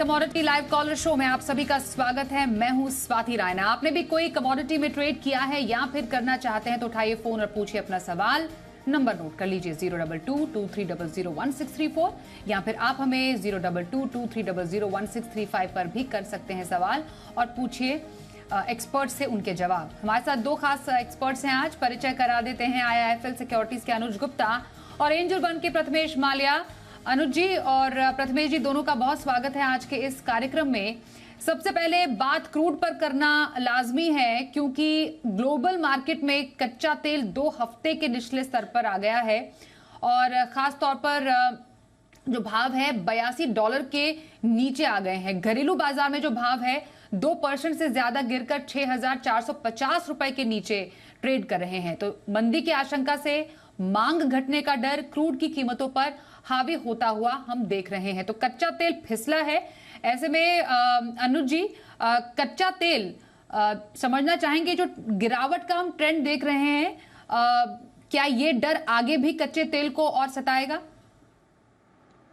Commodity live collar show में आप सभी का स्वागत है। मैं हूं स्वाति रायना। आपने भी कोई कमोडिटी में ट्रेड किया है या फिर करना चाहते हैं तो उठाइए फोन और पूछिए अपना सवाल। नंबर नोट कर लीजिए 02223001634 या फिर आप हमें 02223001635 पर भी कर सकते हैं सवाल और पूछिए एक्सपर्ट से उनके जवाब। हमारे साथ दो खास एक्सपर्ट्स हैं आज, परिचय करा देते हैं। IIFL सिक्योरिटीज के अनुज गुप्ता और एंजल वन के प्रथमेश माल्या। अनुज जी और प्रथमेश जी दोनों का बहुत स्वागत है आज के इस कार्यक्रम में। सबसे पहले बात क्रूड पर करना लाजमी है क्योंकि ग्लोबल मार्केट में कच्चा तेल 2 हफ्ते के निचले स्तर पर आ गया है और खास तौर पर जो भाव है $82 के नीचे आ गए हैं। घरेलू बाजार में जो भाव है 2% से ज्यादा गिरकर 6,450 रुपए के नीचे ट्रेड कर रहे हैं। तो मंदी की आशंका से मांग घटने का डर क्रूड की कीमतों पर हावी होता हुआ हम देख रहे हैं। तो कच्चा तेल फिसला है। ऐसे में अनुज जी, कच्चा तेल समझना चाहेंगे, जो गिरावट का हम ट्रेंड देख रहे हैं, क्या ये डर आगे भी कच्चे तेल को और सताएगा?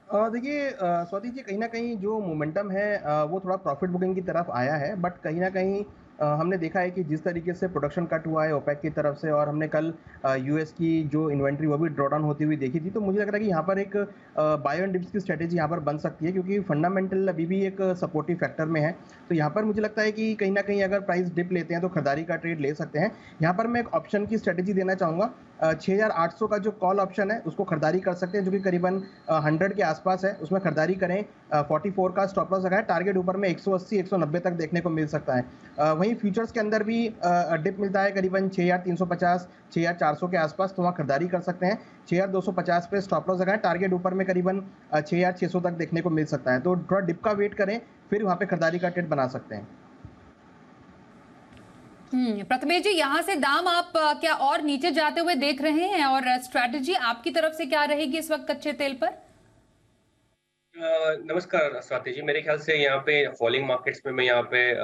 देखिए स्वाति जी, कहीं ना कहीं जो मोमेंटम है वो थोड़ा प्रॉफिट बुकिंग की तरफ आया है, बट कहीं ना कहीं हमने देखा है कि जिस तरीके से प्रोडक्शन कट हुआ है ओपेक की तरफ से और हमने कल यूएस की जो इन्वेंट्री वो भी ड्रॉ डाउन होती हुई देखी थी, तो मुझे लग रहा है कि यहाँ पर एक बाय एंड डिप्स की स्ट्रेटेजी यहाँ पर बन सकती है क्योंकि फंडामेंटल अभी भी एक सपोर्टिव फैक्टर में है। तो यहाँ पर मुझे लगता है कि कहीं ना कहीं अगर प्राइस डिप लेते हैं तो खरीदारी का ट्रेड ले सकते हैं। यहाँ पर मैं एक ऑप्शन की स्ट्रेटेजी देना चाहूँगा। 6,800 का जो कॉल ऑप्शन है उसको खरीदारी कर सकते हैं, जो कि करीबन 100 के आसपास है। उसमें खरीदारी करें। 44 का स्टॉप लॉस लगाए, टारगेट ऊपर में 180 190 तक देखने को मिल सकता है। वहीं फ्यूचर्स के अंदर भी डिप मिलता है करीबन 6,350 6,400 के आसपास, तो वहाँ खरीदारी कर सकते हैं। 6,250 पे स्टॉप लॉस लगाए, टारगेट ऊपर में करीबन 6,600 तक देखने को मिल सकता है। तो थोड़ा डिप का वेट करें, फिर वहाँ पे खरीदारी का ट्रेड बना सकते हैं। प्रथमेश जी, यहाँ से दाम आप क्या और नीचे जाते हुए देख रहे हैं और स्ट्रैटेजी आपकी तरफ से क्या रहेगी इस वक्त कच्चे तेल पर? नमस्कार स्वाति जी। मेरे ख्याल से यहाँ पे फॉलिंग मार्केट्स में मैं यहाँ पे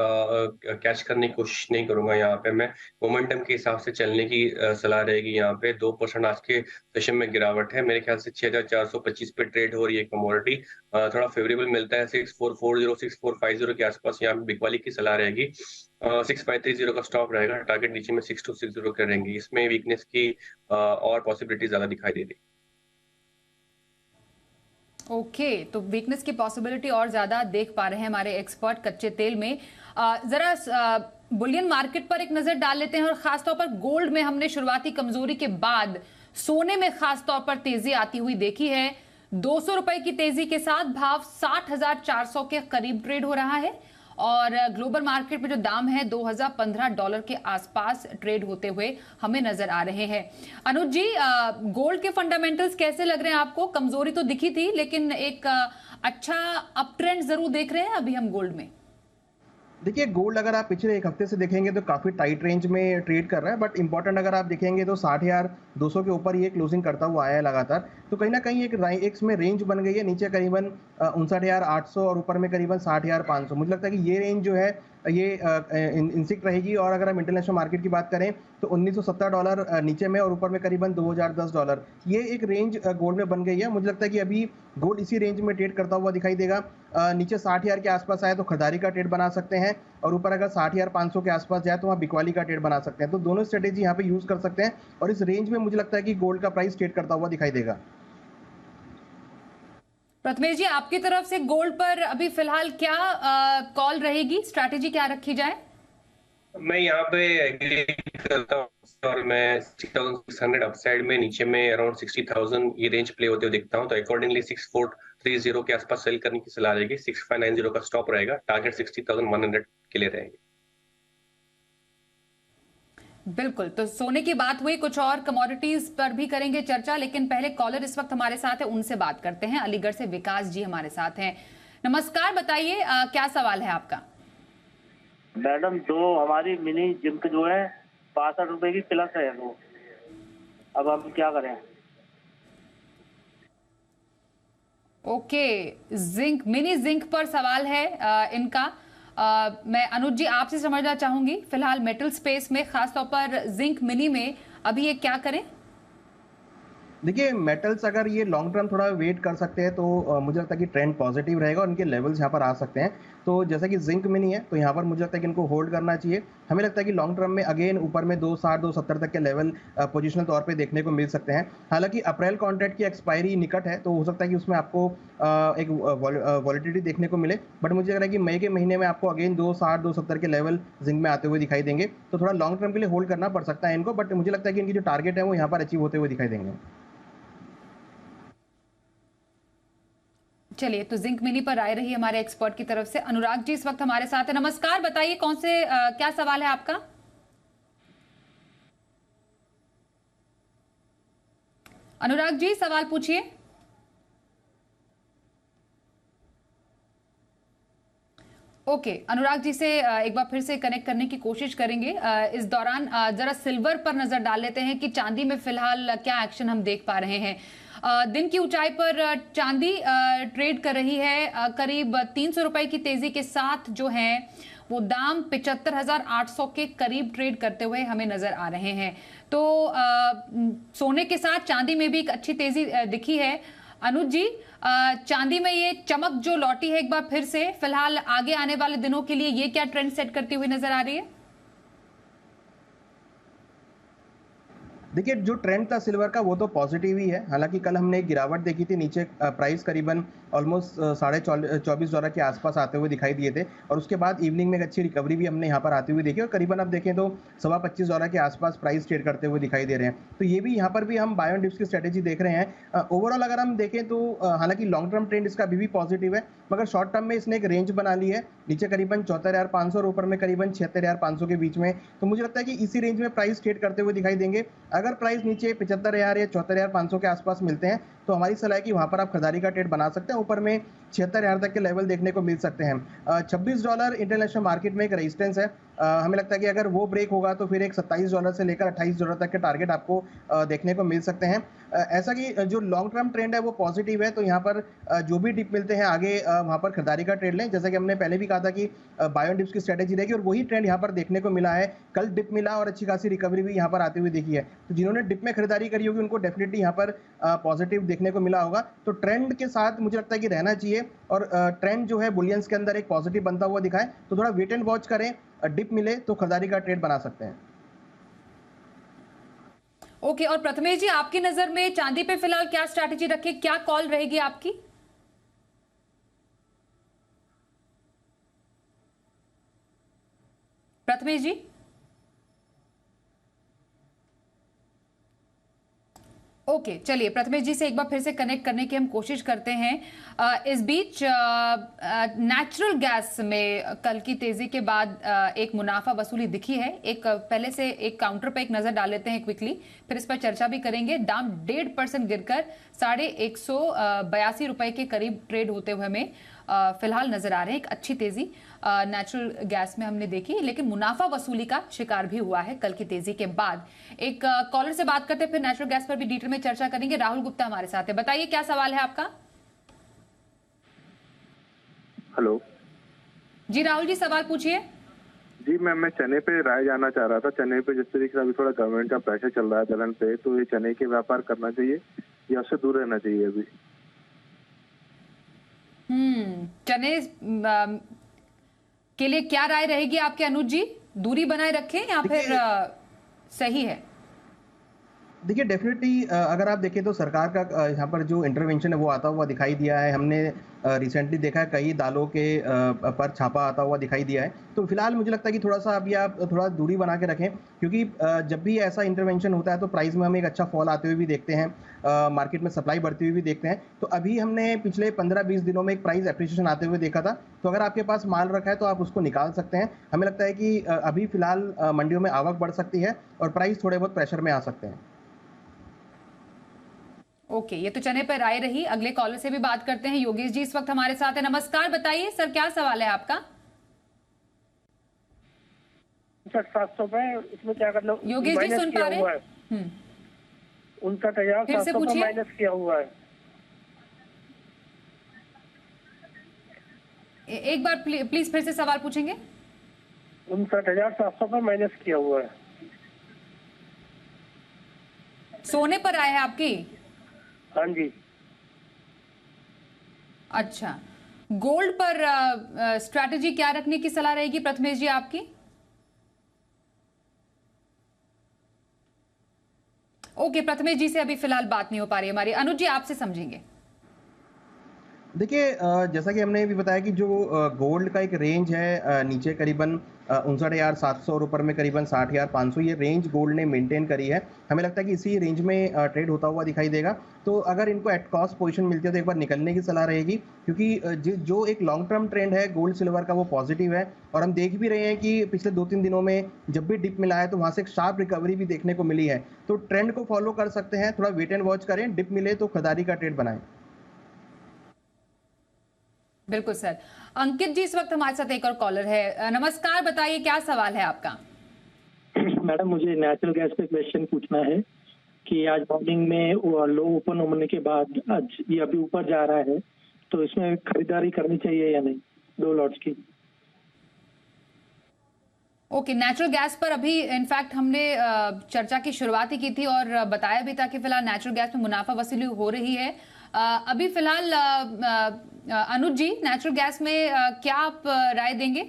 कैच करने की कोशिश नहीं करूंगा। यहाँ पे मैं मोमेंटम के हिसाब से चलने की सलाह रहेगी। यहाँ पे 2% आज के सेशन में गिरावट है। मेरे ख्याल से 6,425 पे ट्रेड हो रही है कमोडिटी। थोड़ा फेवरेबल मिलता है 6440 6450 के आसपास। यहाँ पे बिकवाली की सलाह रहेगी। 6530 का स्टॉप रहेगा, टारगेट नीचे में 6260 करेंगे। इसमें वीकनेस की और पॉसिबिलिटी ज्यादा दिखाई दे रही। ओके, तो वीकनेस की पॉसिबिलिटी और ज्यादा देख पा रहे हैं हमारे एक्सपर्ट कच्चे तेल में। जरा बुलियन मार्केट पर एक नजर डाल लेते हैं और खासतौर पर गोल्ड में हमने शुरुआती कमजोरी के बाद सोने में खासतौर पर तेजी आती हुई देखी है। 200 रुपए की तेजी के साथ भाव 60,400 के करीब ट्रेड हो रहा है और ग्लोबल मार्केट में जो दाम है $2,015 के आसपास ट्रेड होते हुए हमें नजर आ रहे हैं। अनुज जी, गोल्ड के फंडामेंटल्स कैसे लग रहे हैं आपको? कमजोरी तो दिखी थी लेकिन एक अच्छा अप ट्रेंड जरूर देख रहे हैं अभी हम गोल्ड में। देखिए, गोल्ड अगर आप पिछले 1 हफ्ते से देखेंगे तो काफ़ी टाइट रेंज में ट्रेड कर रहा है, बट इंपॉर्टेंट अगर आप देखेंगे तो 60,200 के ऊपर ये क्लोजिंग करता हुआ आया है लगातार। तो कहीं ना कहीं एक इसमें रेंज बन गई है। नीचे करीबन 59,800 और ऊपर में करीबन 60,500। मुझे लगता है कि ये रेंज जो है ये इंसिक्ट रहेगी। और अगर हम इंटरनेशनल मार्केट की बात करें तो $1,970 नीचे में और ऊपर में करीबन $2,010। ये एक रेंज गोल्ड में बन गई है। मुझे लगता है कि अभी गोल्ड इसी रेंज में ट्रेड करता हुआ दिखाई देगा। नीचे 60,000 के आसपास आए तो खरीदारी का ट्रेड बना सकते हैं और ऊपर अगर 60,500 के आसपास जाए तो वहाँ बिकवाली का ट्रेड बना सकते हैं। तो दोनों स्ट्रेटेजी यहाँ पे यूज कर सकते हैं और इस रेंज में मुझे लगता है कि गोल्ड का प्राइस ट्रेड करता हुआ दिखाई देगा। प्रथमेश जी, आपकी तरफ से गोल्ड पर अभी फिलहाल क्या कॉल रहेगी, स्ट्रैटेजी क्या रखी जाए? मैं यहाँ पे एग्री करता हूँ और मैं 6,600 अपसाइड में, नीचे में अराउंड 60,000 ये रेंज प्ले होते हुए देखता हूँ। तो अकॉर्डिंगली 6430 के आसपास सेल करने की सलाह रहेगी। 6590 का स्टॉप रहेगा, टारगेट 60,100 के लिए रहेगी। बिल्कुल, तो सोने की बात हुई, कुछ और कमोडिटीज पर भी करेंगे चर्चा, लेकिन पहले कॉलर इस वक्त हमारे साथ है, उनसे बात करते हैं। अलीगढ़ से विकास जी हमारे साथ हैं। नमस्कार, बताइए क्या सवाल है आपका? मैडम, जो हमारी मिनी जिंक जो है 62 रुपए की प्लस है वो, अब हम क्या करें? ओके, जिंक, मिनी जिंक पर सवाल है इनका। मैं अनुज जी आपसे समझना चाहूंगी, फिलहाल मेटल स्पेस में खासतौर पर जिंक मिनी में अभी ये क्या करें? देखिए मेटल्स अगर ये लॉन्ग टर्म थोड़ा वेट कर सकते हैं तो मुझे लगता है कि ट्रेंड पॉजिटिव रहेगा और इनके लेवल्स यहाँ पर आ सकते हैं। तो जैसा कि जिंक में नहीं है तो यहाँ पर मुझे लगता है कि इनको होल्ड करना चाहिए। हमें लगता है कि लॉन्ग टर्म में अगेन ऊपर में 260 270 तक के लेवल पोजिशनल तौर पे देखने को मिल सकते हैं। हालांकि अप्रैल कॉन्ट्रैक्ट की एक्सपायरी निकट है तो हो सकता है कि उसमें आपको एक वॉलिटिलिटी देखने को मिले, बट मुझे लग रहा है कि मई के महीने में आपको अगेन 260 270 के लेवल जिंक में आते हुए दिखाई देंगे। तो थोड़ा लॉन्ग टर्म के लिए होल्ड करना पड़ सकता है इनको, बट मुझे लगता है कि इनकी जो टारगेट है वो यहाँ पर अचीव होते हुए दिखाई देंगे। चलिए, तो जिंक मिनी पर राय रही हमारे एक्सपर्ट की तरफ से। अनुराग जी इस वक्त हमारे साथ है। नमस्कार, बताइए कौन से क्या सवाल है आपका? अनुराग जी सवाल पूछिए। ओके, अनुराग जी से एक बार फिर से कनेक्ट करने की कोशिश करेंगे। इस दौरान जरा सिल्वर पर नजर डाल लेते हैं कि चांदी में फिलहाल क्या एक्शन हम देख पा रहे हैं। दिन की ऊंचाई पर चांदी ट्रेड कर रही है, करीब 300 रुपए की तेजी के साथ जो है वो दाम 75,800 के करीब ट्रेड करते हुए हमें नजर आ रहे हैं। तो सोने के साथ चांदी में भी एक अच्छी तेजी दिखी है। अनुज जी, चांदी में ये चमक जो लौटी है एक बार फिर से, फिलहाल आगे आने वाले दिनों के लिए ये क्या ट्रेंड सेट करती हुई नजर आ रही है? देखिए जो ट्रेंड था सिल्वर का वो तो पॉजिटिव ही है। हालांकि कल हमने एक गिरावट देखी थी, नीचे प्राइस करीबन ऑलमोस्ट $24.5 के आसपास आते हुए दिखाई दिए थे और उसके बाद इवनिंग में एक अच्छी रिकवरी भी हमने यहाँ पर आती हुई देखी और करीबन अब देखें तो $25.25 के आसपास प्राइस ट्रेड करते हुए दिखाई दे रहे हैं। तो ये भी यहाँ पर भी हम बाय ऑन डिप्स की स्ट्रेटेजी देख रहे हैं। ओवरऑल अगर हम देखें तो हालांकि लॉन्ग टर्म ट्रेंड इसका अभी भी पॉजिटिव है, मगर शॉर्ट टर्म में इसने एक रेंज बना ली है, नीचे करीबन 74,500 और ऊपर में करीबन 76,500 के बीच में। तो मुझे लगता है कि इसी रेंज में प्राइस ट्रेड करते हुए दिखाई देंगे। अगर प्राइस नीचे 75,000 या 74,500 के आसपास मिलते हैं तो हमारी सलाह है कि वहां पर आप खरीदारी का ट्रेड बना सकते हैं। ऊपर में 76,000 तक के लेवल देखने को मिल सकते हैं। $26 इंटरनेशनल मार्केट में एक रेजिस्टेंस है। हमें लगता है कि अगर वो ब्रेक होगा तो फिर एक $27 से लेकर $28 तक के टारगेट आपको देखने को मिल सकते हैं। ऐसा कि जो लॉन्ग टर्म ट्रेंड है वो पॉजिटिव है, तो यहाँ पर जो भी डिप मिलते हैं आगे वहाँ पर खरीदारी का ट्रेड लें। जैसा कि हमने पहले भी कहा था कि बाय ऑन डिप्स की स्ट्रेटेजी रहेगी और वही ट्रेंड यहाँ पर देखने को मिला है। कल डिप मिला और अच्छी खासी रिकवरी भी यहाँ पर आती हुई देखी है। तो जिन्होंने डिप में खरीदारी करी होगी उनको डेफिनेटली यहाँ पर पॉजिटिव देखने को मिला होगा। तो ट्रेंड के साथ मुझे लगता है कि रहना चाहिए और ट्रेंड जो है बुलियंस के अंदर एक पॉजिटिव बनता हुआ दिखाए तो थोड़ा वेट एंड वॉच करें। डिप मिले तो खरीदारी का ट्रेड बना सकते हैं। ओके, और प्रथमेश जी आपकी नजर में चांदी पे फिलहाल क्या स्ट्रैटेजी रखे, क्या कॉल रहेगी आपकी? प्रथमेश जी ओके, चलिए प्रथमेश जी से एक बार फिर से कनेक्ट करने की हम कोशिश करते हैं। इस बीच नेचुरल गैस में कल की तेजी के बाद एक मुनाफा वसूली दिखी है। एक पहले से एक काउंटर पे एक नजर डाल लेते हैं क्विकली, फिर इस पर चर्चा भी करेंगे। दाम 1.5% गिरकर 182 रुपए के करीब ट्रेड होते हुए हमें फिलहाल नजर आ रहे हैं। एक अच्छी तेजी नेचुरल गैस में हमने देखी, लेकिन मुनाफा वसूली का शिकार भी हुआ है कल की तेजी के बाद। एक कॉलर से बात करते हैं, फिर नेचुरल गैस पर भी डिटेल में चर्चा करेंगे। राहुल गुप्ता हमारे साथ है, बताइए क्या सवाल है आपका? हेलो जी राहुल जी, सवाल पूछिए। जी मैम, मैं चने पे राय जानना चाह रहा था। चने पे जिस तरीके से अभी थोड़ा गवर्नमेंट का प्रेशर चल रहा है दलहन पे, तो ये चने के व्यापार करना चाहिए या उससे दूर रहना चाहिए अभी? चने के लिए क्या राय रहेगी आपके अनुज जी? दूरी बनाए रखें या फिर सही है? देखिए डेफिनेटली अगर आप देखें तो सरकार का यहाँ पर जो इंटरवेंशन है वो आता हुआ दिखाई दिया है। हमने रिसेंटली देखा है कई दालों के पर छापा आता हुआ दिखाई दिया है। तो फिलहाल मुझे लगता है कि थोड़ा सा अभी आप थोड़ा दूरी बना के रखें, क्योंकि जब भी ऐसा इंटरवेंशन होता है तो प्राइस में हम एक अच्छा फॉल आते हुए भी देखते हैं, मार्केट में सप्लाई बढ़ती हुई भी देखते हैं। तो अभी हमने पिछले 15-20 दिनों में एक प्राइस एप्रिसिएशन आते हुए देखा था। तो अगर आपके पास माल रखा है तो आप उसको निकाल सकते हैं। हमें लगता है कि अभी फिलहाल मंडियों में आवक बढ़ सकती है और प्राइस थोड़े बहुत प्रेशर में आ सकते हैं। ओके, ये तो चने पर राय रही। अगले कॉलर से भी बात करते हैं। योगेश जी इस वक्त हमारे साथ है, नमस्कार, बताइए सर क्या सवाल है आपका? 59,700 पे इसमें क्या करना? योगेश जी सुन पा रहे हैं? 59,700 पे माइनस किया हुआ है। एक बार प्लीज फिर से सवाल पूछेंगे। 59,700 पे माइनस किया हुआ है। सोने पर आया है आपकी? हाँ जी। अच्छा, गोल्ड पर स्ट्रैटेजी क्या रखने की सलाह रहेगी प्रथमेश जी आपकी? ओके, प्रथमेश जी से अभी फिलहाल बात नहीं हो पा रही हमारी। अनुज जी आपसे समझेंगे। देखिए जैसा कि हमने भी बताया कि जो गोल्ड का एक रेंज है नीचे करीबन 59,700 और ऊपर में करीबन 60,500, ये रेंज गोल्ड ने मेंटेन करी है। हमें लगता है कि इसी रेंज में ट्रेड होता हुआ दिखाई देगा। तो अगर इनको एट कॉस्ट पोजीशन मिलती है तो एक बार निकलने की सलाह रहेगी, क्योंकि जो एक लॉन्ग टर्म ट्रेंड है गोल्ड सिल्वर का वो पॉजिटिव है। और हम देख भी रहे हैं कि पिछले 2-3 दिनों में जब भी डिप मिला है तो वहाँ से एक शार्प रिकवरी भी देखने को मिली है। तो ट्रेंड को फॉलो कर सकते हैं, थोड़ा वेट एंड वॉच करें, डिप मिले तो खरीदारी का ट्रेड बनाएं। बिल्कुल सर। अंकित जी इस वक्त हमारे साथ एक और कॉलर है। नमस्कार, बताइए क्या सवाल है आपका? मैडम मुझे नेचुरल गैस पे क्वेश्चन पूछना है कि आज मॉर्निंग में लो ओपन होने के बाद आज ये अभी ऊपर जा रहा है, तो इसमें खरीदारी करनी चाहिए या नहीं 2 लॉट्स की? ओके, नेचुरल गैस पर अभी इनफैक्ट हमने चर्चा की शुरुआत ही की थी और बताया भी था कि फिलहाल नेचुरल गैस में मुनाफा वसूली हो रही है। अभी फिलहाल अनुज जी नेचुरल गैस में क्या आप राय देंगे?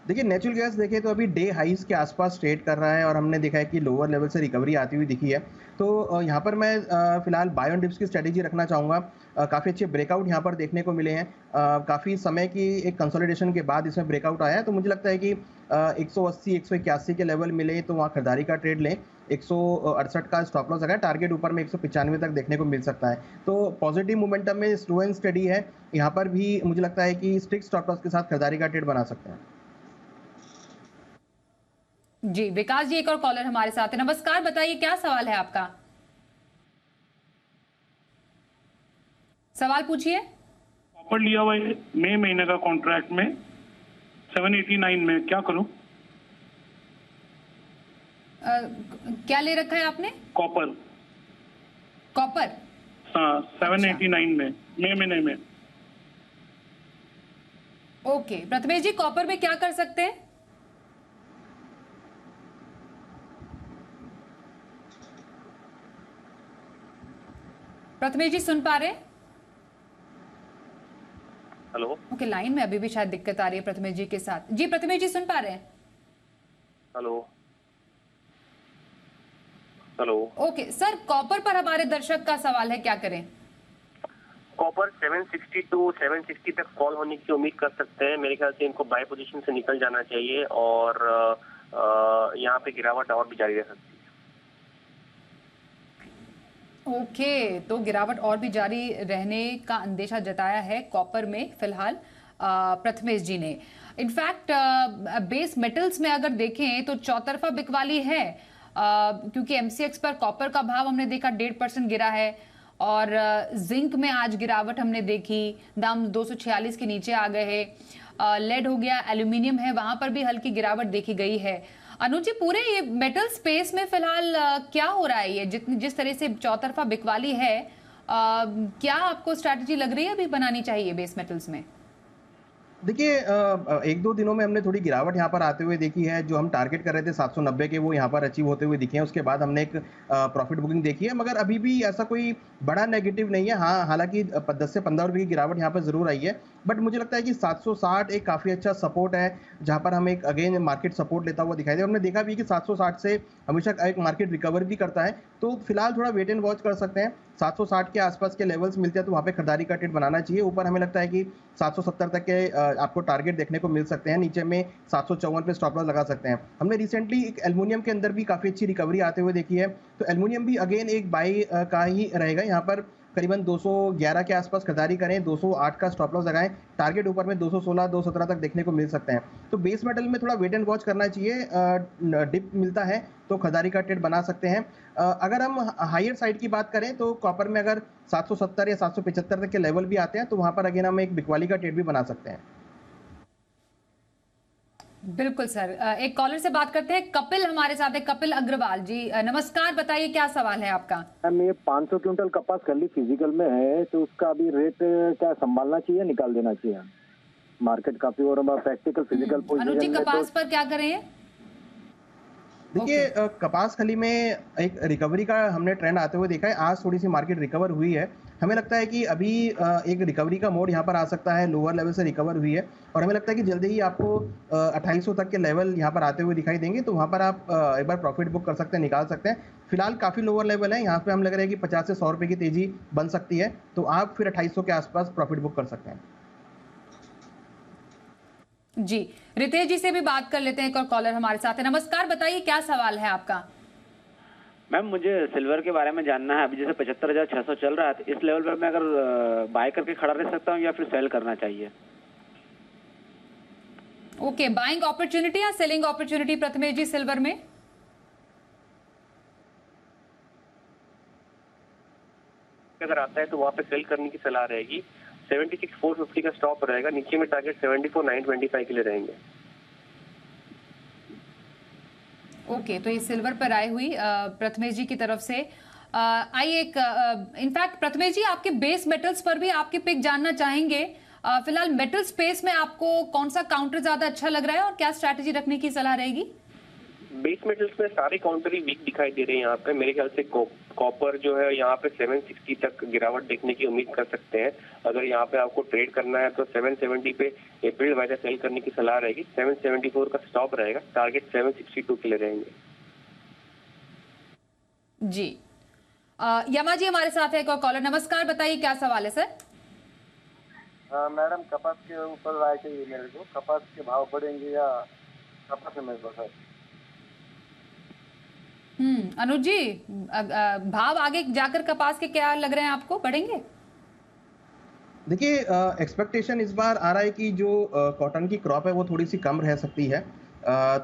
देखिए नेचुरल गैस देखें तो अभी डे हाइस के आसपास ट्रेड कर रहा है और हमने देखा है कि लोअर लेवल से रिकवरी आती हुई दिखी है। तो यहाँ पर मैं फिलहाल बाय ऑन डिप्स की स्ट्रेटेजी रखना चाहूँगा। काफ़ी अच्छे ब्रेकआउट यहाँ पर देखने को मिले हैं। काफ़ी समय की एक कंसोलिडेशन के बाद इसमें ब्रेकआउट आया है, तो मुझे लगता है कि 180 181 के लेवल मिले तो वहाँ खरीदारी का ट्रेड लें। 168 का स्टॉप लॉस लगा, टारगेट ऊपर में 195 तक देखने को मिल सकता है। तो पॉजिटिव मोमेंटम में स्लो एंड स्टडी है। यहाँ पर भी मुझे लगता है कि स्ट्रिक्ट स्टॉप लॉस के साथ खरीदारी का ट्रेड बना सकते हैं। जी, विकास जी एक और कॉलर हमारे साथ है। नमस्कार, बताइए क्या सवाल है आपका? सवाल पूछिए। कॉपर लिया हुआ है मई महीने का कॉन्ट्रैक्ट में 789 में, क्या करूं? क्या ले रखा है आपने? कॉपर। कॉपर? हाँ 789 में मई महीने में। ओके, प्रथमेश जी कॉपर में क्या कर सकते हैं? प्रथमेश जी सुन पा रहे हैं? हेलो। ओके, लाइन में अभी भी शायद दिक्कत आ रही है प्रथमेश जी के साथ। जी प्रथमेश जी सुन पा रहे हैं? Hello. Hello. Okay sir, copper पर हमारे दर्शक का सवाल है, क्या करें? कॉपर 760 टू 760 तक फॉल होने की उम्मीद कर सकते हैं। मेरे ख्याल से इनको बाय पोजीशन से निकल जाना चाहिए और यहाँ पे गिरावट और भी जारी रह सकती है। ओके, तो गिरावट और भी जारी रहने का अंदेशा जताया है कॉपर में फिलहाल प्रथमेश जी ने। इनफैक्ट बेस मेटल्स में अगर देखें तो चौतरफा बिकवाली है, क्योंकि एमसीएक्स पर कॉपर का भाव हमने देखा 1.5% गिरा है और जिंक में आज गिरावट हमने देखी, दाम 246 के नीचे आ गए हैं। लेड हो गया, एल्यूमिनियम है, वहां पर भी हल्की गिरावट देखी गई है। अनुज जी, पूरे ये मेटल स्पेस में फिलहाल क्या हो रहा है? ये जिस तरह से चौतरफा बिकवाली है, क्या आपको स्ट्रैटेजी लग रही है अभी बनानी चाहिए बेस मेटल्स में? देखिए 1-2 दिनों में हमने थोड़ी गिरावट यहाँ पर आते हुए देखी है। जो हम टारगेट कर रहे थे 790 के, वो यहाँ पर अचीव होते हुए दिखे हैं। उसके बाद हमने एक प्रॉफिट बुकिंग देखी है, मगर अभी भी ऐसा कोई बड़ा नेगेटिव नहीं है। हाँ, हालांकि 10 से 15 रुपये की गिरावट यहाँ पर जरूर आई है, बट मुझे लगता है कि 760 एक काफ़ी अच्छा सपोर्ट है, जहाँ पर हम एक अगेन मार्केट सपोर्ट लेता हुआ दिखाई दे। हमने देखा भी कि 760 से हमेशा एक मार्केट रिकवर भी करता है, तो फिलहाल थोड़ा वेट एंड वॉच कर सकते हैं। 760 के आसपास के लेवल्स मिलते हैं तो वहाँ पे खरीदारी का ट्रेड बनाना चाहिए। ऊपर हमें लगता है कि 770 तक के आपको टारगेट देखने को मिल सकते हैं। नीचे में 754 पे स्टॉप लॉस लगा सकते हैं। हमने रिसेंटली एक एल्युमिनियम के अंदर भी काफ़ी अच्छी रिकवरी आते हुए देखी है, तो एल्युमिनियम भी अगेन एक बाई का ही रहेगा। यहाँ पर करीबन 211 के आसपास खरीदारी करें, 208 का स्टॉप लॉस लगाएं, टारगेट ऊपर में 216 217 तक देखने को मिल सकते हैं। तो बेस मेटल में थोड़ा वेट एंड वॉच करना चाहिए। डिप मिलता है तो खरीदारी का ट्रेड बना सकते हैं। अगर हम हायर साइड की बात करें तो कॉपर में अगर 770 या 775 तक के लेवल भी आते हैं तो वहां पर अगेन हम एक बिकवाली का ट्रेड भी बना सकते हैं। बिल्कुल सर। एक कॉलर से बात करते हैं, कपिल हमारे साथ है। कपिल अग्रवाल जी नमस्कार, बताइए क्या सवाल है आपका? मैम ये 500 क्विंटल कपास कर ली फिजिकल में है, तो उसका अभी रेट क्या संभालना चाहिए, निकाल देना चाहिए? मार्केट काफी और प्रैक्टिकल फिजिकल अनुज जी कपास पर क्या करें? देखिए कपास खली में एक रिकवरी का हमने ट्रेंड आते हुए देखा है। आज थोड़ी सी मार्केट रिकवर हुई है। हमें लगता है कि अभी एक रिकवरी का मोड यहाँ पर आ सकता है। लोअर लेवल से रिकवर हुई है और हमें लगता है कि जल्दी ही आपको 2800 तक के लेवल यहाँ पर आते हुए दिखाई देंगे। तो वहाँ पर आप एक बार प्रॉफिट बुक कर सकते हैं, निकाल सकते हैं। फिलहाल काफ़ी लोअर लेवल है, यहाँ पे हम लग रहा है कि 50 से 100 रुपये की तेजी बन सकती है। तो आप फिर 2800 के आसपास प्रॉफिट बुक कर सकते हैं। जी, रितेश जी से भी बात कर लेते हैं। एक और कॉलर हमारे साथ है। नमस्कार, बताइए क्या सवाल है आपका? मैम मुझे सिल्वर के बारे में जानना है। अभी जैसे 75,600 चल रहा है, तो इस लेवल पर मैं अगर बाय करके खड़ा रह सकता हूँ या फिर सेल करना चाहिए? ओके, बाइंग अपॉर्चुनिटी या selling opportunity Prathamesh G silver में? अगर आता है तो वहां पे सेल करने की सलाह रहेगी। 76,450 का स्टॉप रहेगा, नीचे में टारगेट 74,925 के लिए रहेंगे। ओके, तो ये सिल्वर पर आए हुई प्रथमेश जी की तरफ से। आइए इनफैक्ट प्रथमेश जी आपके बेस मेटल्स पर भी आपके पिक जानना चाहेंगे। फिलहाल मेटल स्पेस में आपको कौन सा काउंटर ज्यादा अच्छा लग रहा है और क्या स्ट्रैटेजी रखने की सलाह रहेगी? बेस मेटल्स में सारे काउंटर ही वीक दिखाई दे रहे हैं यहाँ पे। मेरे ख्याल से कॉपर जो है यहाँ पे 760 तक गिरावट देखने की उम्मीद कर सकते हैं। अगर यहाँ पे आपको ट्रेड करना है तो 770 पे अप्रैल वाइजा सेल करने की सलाह रहेगी। 774 का स्टॉप रहेगा, टारगेट 762 के लिए रहेंगे। जी, यमा जी हमारे साथ है एक और कॉलर। नमस्कार, बताइए क्या सवाल है सर? मैडम कपास के ऊपर राय चाहिए मेरे को। कपास के भाव बढ़ेंगे या कपास में सर? अनुज जी, भाव आगे जाकर कपास के क्या लग रहे हैं आपको, बढ़ेंगे? देखिए एक्सपेक्टेशन इस बार आ रहा है कि जो कॉटन की क्रॉप है वो थोड़ी सी कम रह सकती है।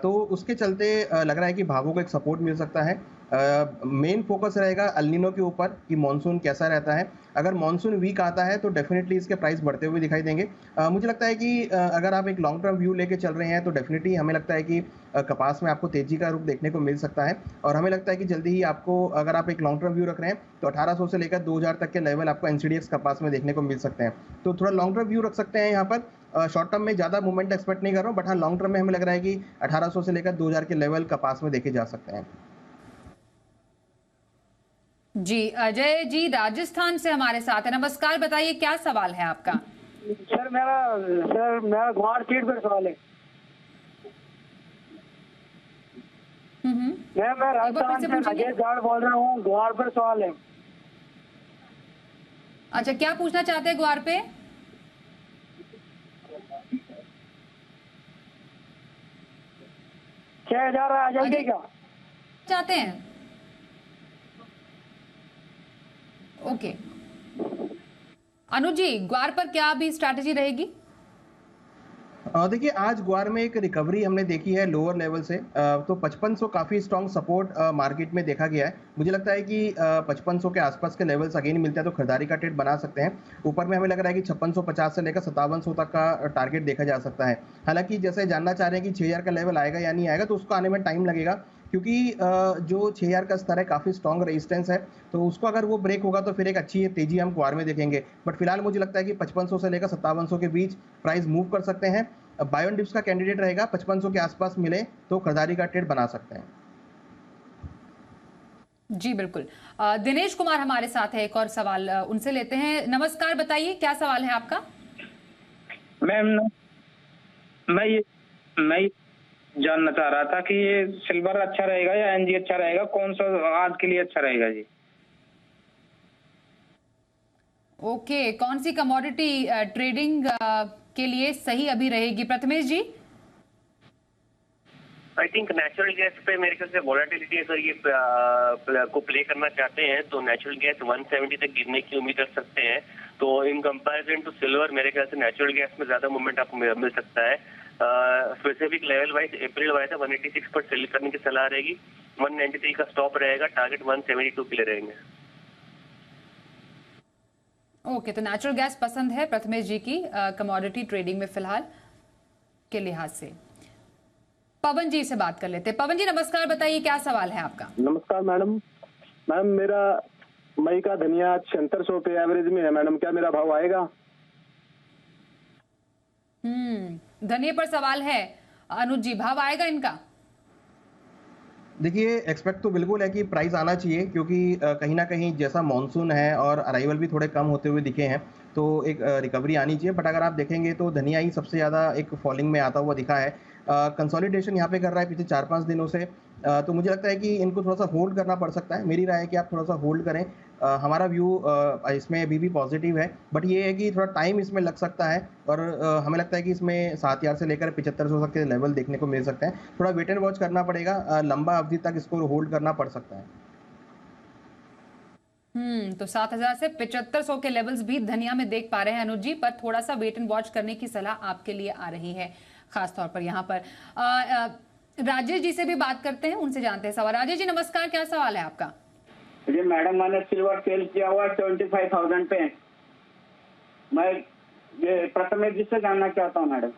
तो उसके चलते लग रहा है कि भावों को एक सपोर्ट मिल सकता है। मेन फोकस रहेगा अल नीनो के ऊपर कि मॉनसून कैसा रहता है। अगर मॉनसून वीक आता है तो डेफिनेटली इसके प्राइस बढ़ते हुए दिखाई देंगे। मुझे लगता है कि अगर आप एक लॉन्ग टर्म व्यू लेके चल रहे हैं तो डेफिनेटली हमें लगता है कि कपास में आपको तेजी का रुख देखने को मिल सकता है। और हमें लगता है कि जल्दी ही आपको, अगर आप एक लॉन्ग टर्म व्यू रख रहे हैं तो 1800 से लेकर 2000 तक के लेवल आपको एनसीडीएक्स कपास में देखने को मिल सकते हैं। तो थोड़ा लॉन्ग टर्म व्यू रख सकते हैं यहाँ पर। शॉर्ट टर्म में ज़्यादा मूवमेंट एक्सपेक्ट नहीं कर रहा हूँ, बट हाँ लॉन्ग टर्म में हमें लग रहा है कि 1800 से लेकर 2000 के लेवल कपास में देखे जा सकते हैं। जी, अजय जी राजस्थान से हमारे साथ है। नमस्कार, बताइए क्या सवाल है आपका? सर मेरा ग्वार सीड पर सवाल है। मैं राजस्थान से राजेश गार्ड बोल रहा हूँ। ग्वार पर सवाल है। अच्छा, क्या पूछना चाहते हैं ग्वार पे? $6,000 आ जाएगी क्या चाहते हैं? ओके, अनुज जी ग्वार पर क्या अभी स्ट्रैटेजी रहेगी? देखिए आज ग्वार में एक रिकवरी हमने देखी है लोअर लेवल से। तो 5500 काफ़ी स्ट्रॉन्ग सपोर्ट मार्केट में देखा गया है। मुझे लगता है कि 5500 के आसपास के लेवल्स अगेन मिलते हैं तो खरीदारी का ट्रेड बना सकते हैं। ऊपर में हमें लग रहा है कि 5650 से लेकर 5700 तक का टारगेट देखा जा सकता है। हालांकि जैसे जानना चाह रहे हैं कि 6000 का लेवल आएगा या नहीं आएगा, तो उसको आने में टाइम लगेगा, क्योंकि जो 6000 का स्तर है काफ़ी स्ट्रॉन्ग रेजिस्टेंस है। तो उसको अगर वो ब्रेक होगा तो फिर एक अच्छी तेजी हम ग्वार में देखेंगे। बट फिलहाल मुझे लगता है कि 5500 से लेकर 5700 के बीच प्राइस मूव कर सकते हैं। बाय ऑन डिप्स का कैंडिडेट रहेगा, 5500 के आसपास मिले तो खरीदारी का ट्रेड बना सकते हैं। जी बिल्कुल। दिनेश कुमार हमारे साथ है, एक और सवाल उनसे लेते हैं। नमस्कार, बताइए क्या सवाल है आपका? मैम मैं जानना चाह रहा था कि ये सिल्वर अच्छा रहेगा या एनजी अच्छा रहेगा, कौन सा आज के लिए अच्छा रहेगा जी? ओके, कौन सी कमोडिटी ट्रेडिंग के लिए सही अभी रहेगी प्रथमेश जी? आई थिंक नेचुरल गैस पे मेरे ख्याल से वोलेटिलिटी अगर ये को प्ले करना चाहते हैं तो नेचुरल गैस 170 तक गिरने की उम्मीद कर सकते हैं। तो इन कंपैरिजन टू सिल्वर मेरे ख्याल से नेचुरल गैस में ज्यादा मूवमेंट आपको मिल सकता है। स्पेसिफिक लेवल वाइज अप्रैल वाइज 186 पर सेल करने की सलाह रहेगी। 193 का स्टॉप रहेगा, टारगेट 172 के लिए रहेंगे। ओके, तो नेचुरल गैस पसंद है प्रथमेश जी की कमोडिटी ट्रेडिंग में फिलहाल के लिहाज से। पवन जी से बात कर लेते हैं। पवन जी नमस्कार, बताइए क्या सवाल है आपका? नमस्कार मैडम। मैम मेरा मई का धनिया 7600 पे एवरेज में है मैडम, क्या मेरा भाव आएगा? धनिया पर सवाल है अनुज जी, भाव आएगा इनका? देखिए, एक्सपेक्ट तो बिल्कुल है कि प्राइस आना चाहिए, क्योंकि कहीं न कहीं जैसा मॉनसून है और अराइवल भी थोड़े कम होते हुए दिखे हैं, तो एक रिकवरी आनी चाहिए। बट अगर आप देखेंगे तो धनिया ही सबसे ज़्यादा एक फॉलिंग में आता हुआ दिखा है। कंसोलिडेशन यहाँ पे कर रहा है पिछले 4-5 दिनों से। तो मुझे लगता है कि इनको थोड़ा-सा होल्ड करना पड़ सकता है। मेरी राय है कि आप थोड़ा-सा होल्ड करें। हमारा व्यू इसमें अभी भी पॉजिटिव है, बट ये है कि थोड़ा टाइम इसमें लग सकता है और हमें लगता है कि इसमें 7000 से लेकर 7500 तक के लेवल देखने को मिल सकते हैं। थोड़ा वेट एंड वॉच करना पड़ेगा, लंबा अवधि तक इसको होल्ड करना पड़ सकता है। तो 7000 से 7500 के लेवल्स भी धनिया में देख पा रहे हैं अनुज जी, पर थोड़ा सा वेट एंड वॉच करने की सलाह आपके लिए आ रही है, खासतौर पर यहाँ पर। राजेश जी से भी बात करते हैं, उनसे जानते हैं सवाल। राजेश जी नमस्कार, क्या सवाल है आपका? जी मैडम, मैंने सिल्वर सेल किया हुआ 25,000 पे। मैं ये प्रथमेश जी से जानना चाहता हूँ मैडम।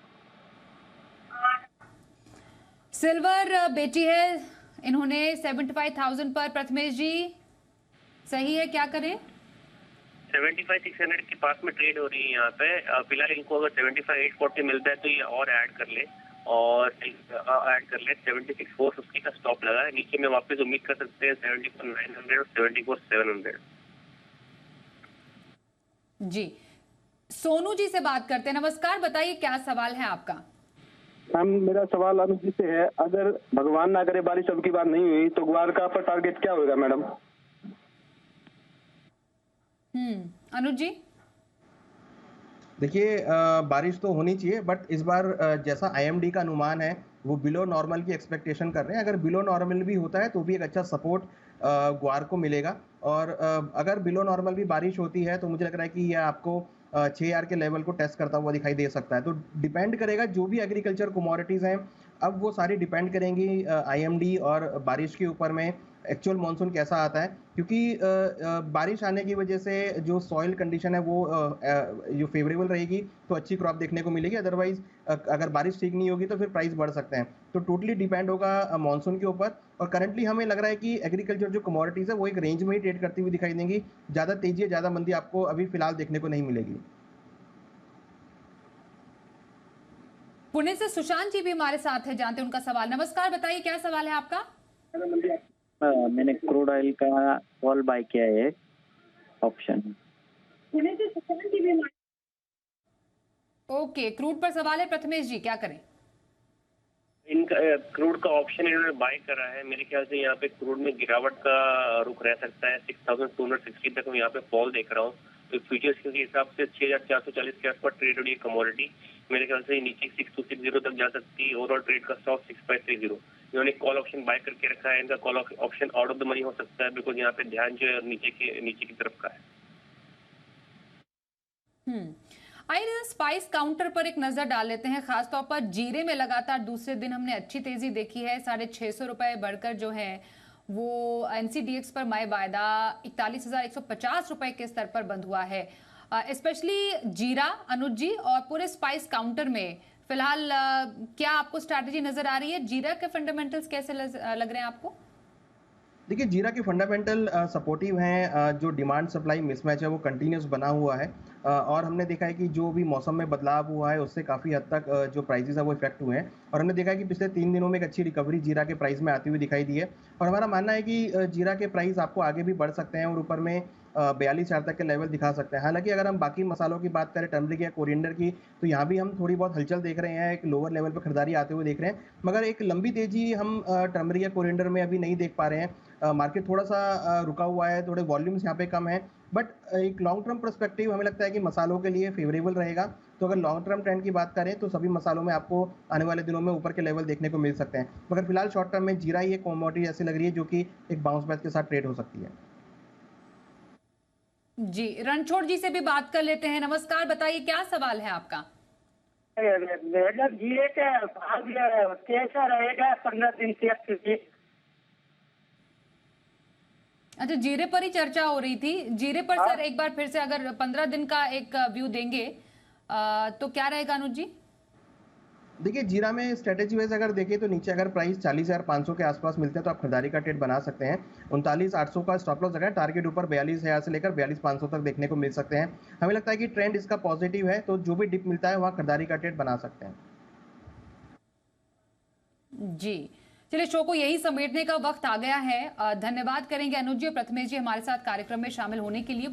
सिल्वर बेची है इन्होंने 75,000 पर। प्रथमेश जी सही है, क्या करें? 75,600 के पास में ट्रेड हो रही है यहाँ पे। फिलहाल इनको अगर 75,840 मिलता है तो ये और ऐड कर ले, और ऐड कर ले। 76,450 का स्टॉप लगा है। नीचे में वापस उम्मीद कर सकते हैं 74,900 और 74,700। जी, सोनू जी से बात करते हैं। नमस्कार, बताइए क्या सवाल है आपका? मैम, मेरा सवाल अनुज जी से है, अगर भगवान ना करे बारिश अब की बार नहीं हुई तो ग्वार का पर टारगेट क्या होगा मैडम? अनुज जी देखिए, बारिश तो होनी चाहिए, बट इस बार जैसा आईएमडी का अनुमान है वो बिलो नॉर्मल की एक्सपेक्टेशन कर रहे हैं। अगर बिलो नॉर्मल भी होता है तो भी एक अच्छा सपोर्ट ग्वार को मिलेगा, और अगर बिलो नॉर्मल भी बारिश होती है तो मुझे लग रहा है कि यह आपको 6,000 के लेवल को टेस्ट करता हुआ दिखाई दे सकता है। तो डिपेंड करेगा, जो भी एग्रीकल्चर कमोडिटीज़ हैं अब वो सारी डिपेंड करेंगी आईएमडी और बारिश के ऊपर में, एक्चुअल मानसून कैसा आता है। क्योंकि बारिश आने की वजह से जो सॉइल कंडीशन है वो जो फेवरेबल रहेगी तो अच्छी क्रॉप देखने को मिलेगी। अदरवाइज अगर बारिश ठीक नहीं होगी तो फिर प्राइस बढ़ सकते हैं। तो टोटली डिपेंड होगा मानसून के ऊपर। और करंटली हमें लग रहा है कि एग्रीकल्चर जो कमोडिटीज़ है वो एक रेंज में ही ट्रेड करती हुई दिखाई देंगी। ज़्यादा तेजी या ज़्यादा मंदी आपको अभी फिलहाल देखने को नहीं मिलेगी। पुणे से सुशांत जी भी हमारे साथ है, जानते हैं उनका सवाल। नमस्कार, बताइए क्या सवाल है आपका? मैंने क्रूड ऑयल का कॉल बाय किया है, ऑप्शन। ओके, क्रूड पर सवाल है प्रथमेश जी, क्या करें? इनका क्रूड का ऑप्शन इन्होंने बाय करा है। मेरे ख्याल से यहाँ पे क्रूड में गिरावट का रुख रह सकता है। 6,260 तक मैं यहाँ पे फॉल देख रहा हूँ। तो फ्यूचर्स के हिसाब से 6,440 के आसपास ट्रेड हो रही है कमोडिटी। मेरे ख्याल से नीचे 6,260 तक जा सकती है। ओवरऑल ट्रेड का स्टॉक 6,530। इन्होंने कॉल ऑप्शन बाय करके रखा है। इनका call option out of the money हो सकता है, बिकॉज यहाँ पे ध्यान जो है नीचे की तरफ का है। आइए स्पाइस काउंटर पर एक नजर डाल लेते हैं। खासतौर पर जीरे में लगातार दूसरे दिन हमने अच्छी तेजी देखी है। 650 रुपए बढ़कर जो है वो एनसीडीएक्स पर माय वायदा 41,150 रुपए के स्तर पर बंद हुआ है। स्पेशली जीरा अनुज जी, और पूरे स्पाइस काउंटर में फिलहाल क्या आपको स्ट्रैटेजी नजर आ रही है? जीरा के फंडामेंटल्स कैसे लग रहे हैं आपको? देखिए, जीरा के फंडामेंटल सपोर्टिव हैं। जो डिमांड सप्लाई मिसमैच है वो कंटिन्यूस बना हुआ है, और हमने देखा है कि जो भी मौसम में बदलाव हुआ है उससे काफ़ी हद तक जो प्राइसेस है वो इफेक्ट हुए हैं। और हमने देखा है कि पिछले 3 दिनों में एक अच्छी रिकवरी जीरा के प्राइस में आती हुई दिखाई दी है। और हमारा मानना है कि जीरा के प्राइस आपको आगे भी बढ़ सकते हैं और ऊपर में 42,000 तक के लेवल दिखा सकते हैं। हालांकि अगर हम बाकी मसालों की बात करें, टर्मरिक या कोरिएंडर की, तो यहाँ भी हम थोड़ी बहुत हलचल देख रहे हैं, एक लोअर लेवल पर खरीदारी आते हुए देख रहे हैं। मगर एक लंबी तेजी हम टर्मरिक या कोरिएंडर में अभी नहीं देख पा रहे हैं। मार्केट थोड़ा सा रुका हुआ है, थोड़े वॉल्यूम्स यहाँ पे कम है, बट एक लॉन्ग टर्म पर्सपेक्टिव हमें लगता है कि मसालों के लिए फेवरेबल रहेगा। तो अगर लॉन्ग टर्म ट्रेंड की बात करें तो सभी मसालों में आपको आने वाले दिनों में ऊपर के लेवल देखने को मिल सकते हैं। मगर फिलहाल शॉर्ट टर्म में जीरा ही एक कमोडिटी ऐसी लग रही है जो कि एक बाउंस बैक के साथ ट्रेड हो सकती है। जी, रणछोड़ जी से भी बात कर लेते हैं। नमस्कार, बताइए क्या सवाल है आपका? जीरे का भाव कैसा रहेगा 15 दिन से? अच्छा, जीरे पर ही चर्चा हो रही थी। जीरे पर सर एक बार फिर से अगर 15 दिन का एक व्यू देंगे तो क्या रहेगा अनुज जी? देखिए, जीरा में स्ट्रेटेजी वाइज अगर देखें तो नीचे अगर प्राइस 40,500 के आसपास मिलते हैं तो आप खरीदारी का ट्रेड बना सकते हैं। 39,800 का स्टॉप लॉस लगा है। टारगेट ऊपर 42,000 से लेकर 42,500 तक देखने को मिल सकते हैं। हमें लगता है कि ट्रेंड इसका पॉजिटिव है, तो जो भी डिप मिलता है वहाँ खरीदारी का ट्रेड बना सकते हैं। जी, चलिए, शो को यही समेटने का वक्त आ गया है। धन्यवाद करेंगे अनुज जी और प्रथमेश जी हमारे साथ कार्यक्रम में शामिल होने के लिए।